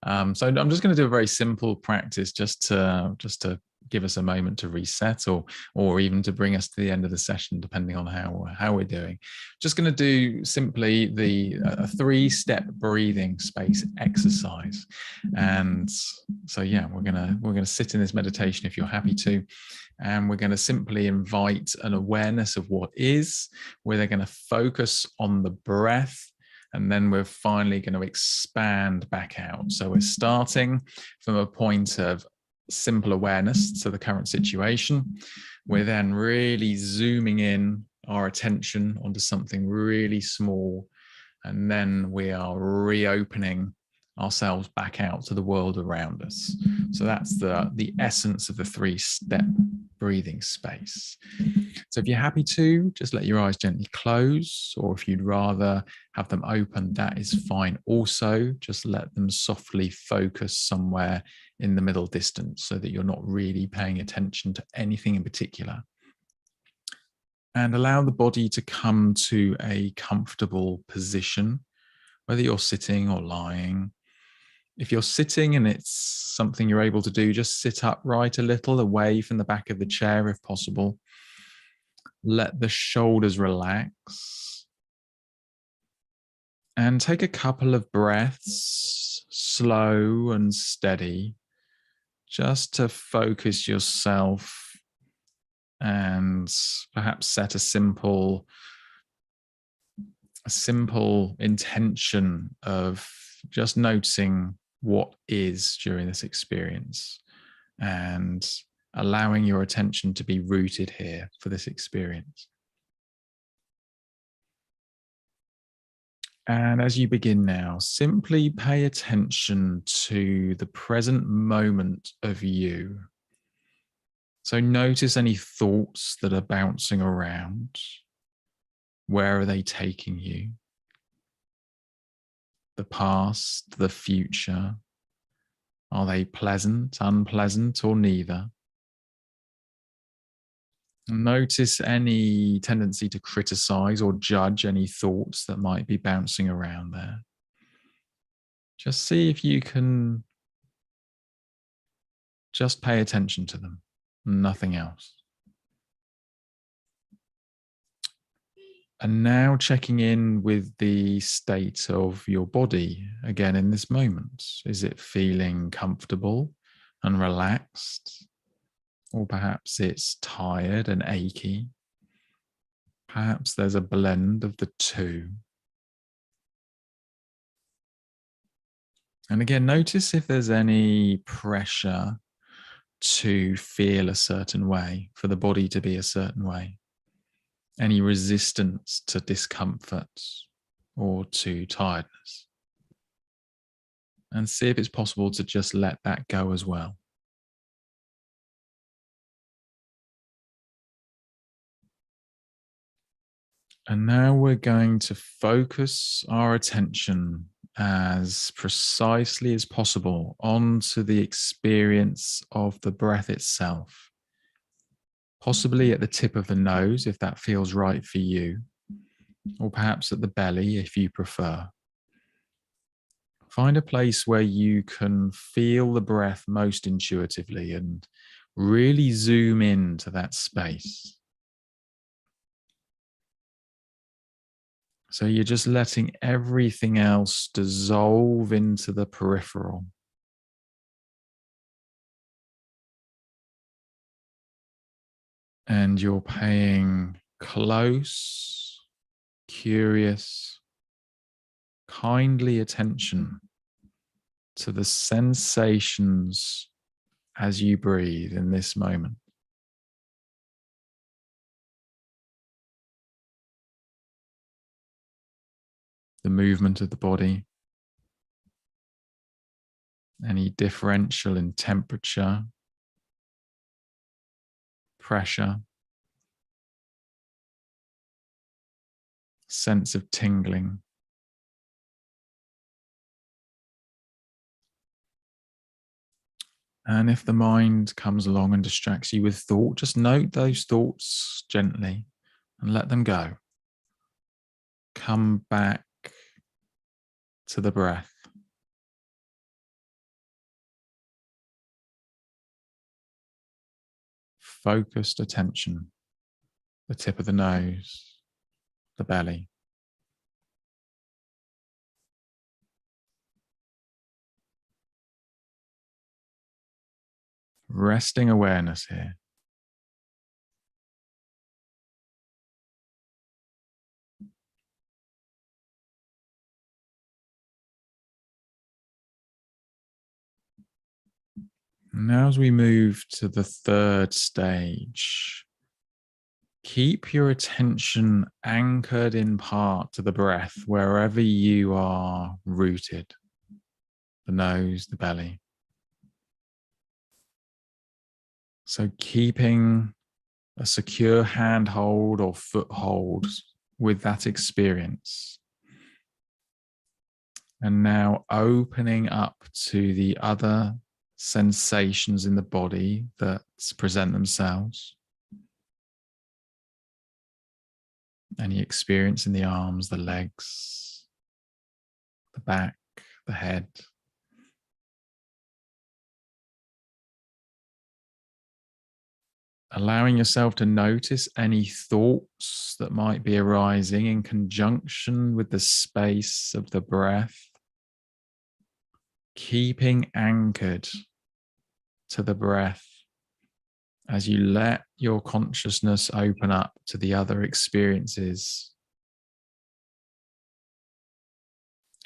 So I'm just going to do a very simple practice just to give us a moment to reset, or even to bring us to the end of the session, depending on how we're doing. Just going to do simply the 3-step breathing space exercise. And so yeah, we're gonna sit in this meditation if you're happy to. And we're going to simply invite an awareness of what is, where they're going to focus on the breath, and then we're finally going to expand back out. So we're starting from a point of simple awareness to the current situation. We're then really zooming in our attention onto something really small, and then we are reopening ourselves back out to the world around us. So that's the essence of the 3-step breathing space. So if you're happy to, just let your eyes gently close, or if you'd rather have them open, that is fine also. Just let them softly focus somewhere in the middle distance so that you're not really paying attention to anything in particular. And allow the body to come to a comfortable position, whether you're sitting or lying. If you're sitting and it's something you're able to do, just sit upright a little, away from the back of the chair if possible. Let the shoulders relax. And take a couple of breaths, slow and steady, just to focus yourself and perhaps set a simple intention of just noticing what is during this experience and allowing your attention to be rooted here for this experience. And as you begin now, simply pay attention to the present moment of you. So notice any thoughts that are bouncing around. Where are they taking you? The past, the future? Are they pleasant, unpleasant, or neither? Notice any tendency to criticize or judge any thoughts that might be bouncing around there. Just see if you can just pay attention to them, nothing else. And now checking in with the state of your body again in this moment. Is it feeling comfortable and relaxed? Or perhaps it's tired and achy. Perhaps there's a blend of the two. And again, notice if there's any pressure to feel a certain way, for the body to be a certain way. Any resistance to discomfort or to tiredness. And see if it's possible to just let that go as well. And now we're going to focus our attention as precisely as possible onto the experience of the breath itself. Possibly at the tip of the nose, if that feels right for you, or perhaps at the belly, if you prefer. Find a place where you can feel the breath most intuitively and really zoom into that space. So you're just letting everything else dissolve into the peripheral. And you're paying close, curious, kindly attention to the sensations as you breathe in this moment. The movement of the body, any differential in temperature, pressure, sense of tingling. And if the mind comes along and distracts you with thought, just note those thoughts gently and let them go. Come back to the breath. focused attention, the tip of the nose, the belly. Resting awareness here. Now, as we move to the third stage, keep your attention anchored in part to the breath wherever you are rooted, the nose, the belly. So keeping a secure handhold or foothold with that experience. And now opening up to the other sensations in the body that present themselves. Any experience in the arms, the legs, the back, the head. Allowing yourself to notice any thoughts that might be arising in conjunction with the space of the breath. Keeping anchored to the breath as you let your consciousness open up to the other experiences.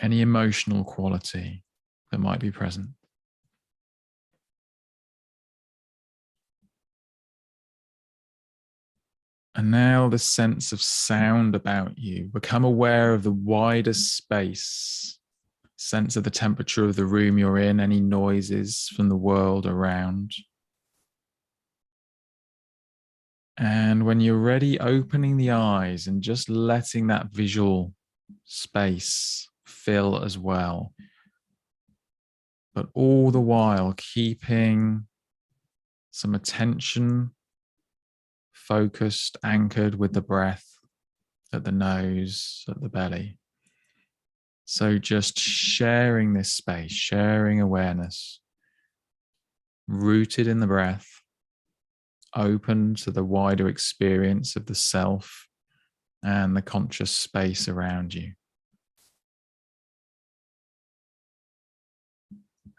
Any emotional quality that might be present. And now the sense of sound about you. Become aware of the wider space. Sense of the temperature of the room you're in, any noises from the world around. And when you're ready, opening the eyes and just letting that visual space fill as well. But all the while keeping some attention focused, anchored with the breath at the nose, at the belly. So just sharing this space, sharing awareness, rooted in the breath, open to the wider experience of the self and the conscious space around you.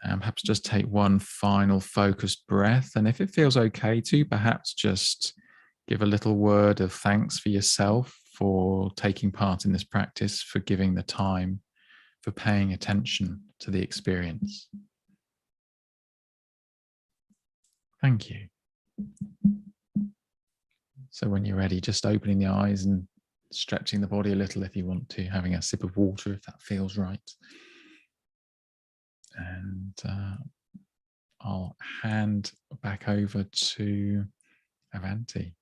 And perhaps just take one final focused breath. And if it feels okay to, perhaps just give a little word of thanks for yourself for taking part in this practice, for giving the time, for paying attention to the experience. Thank you. So when you're ready, just opening the eyes and stretching the body a little if you want to, having a sip of water if that feels right. And I'll hand back over to Avanti.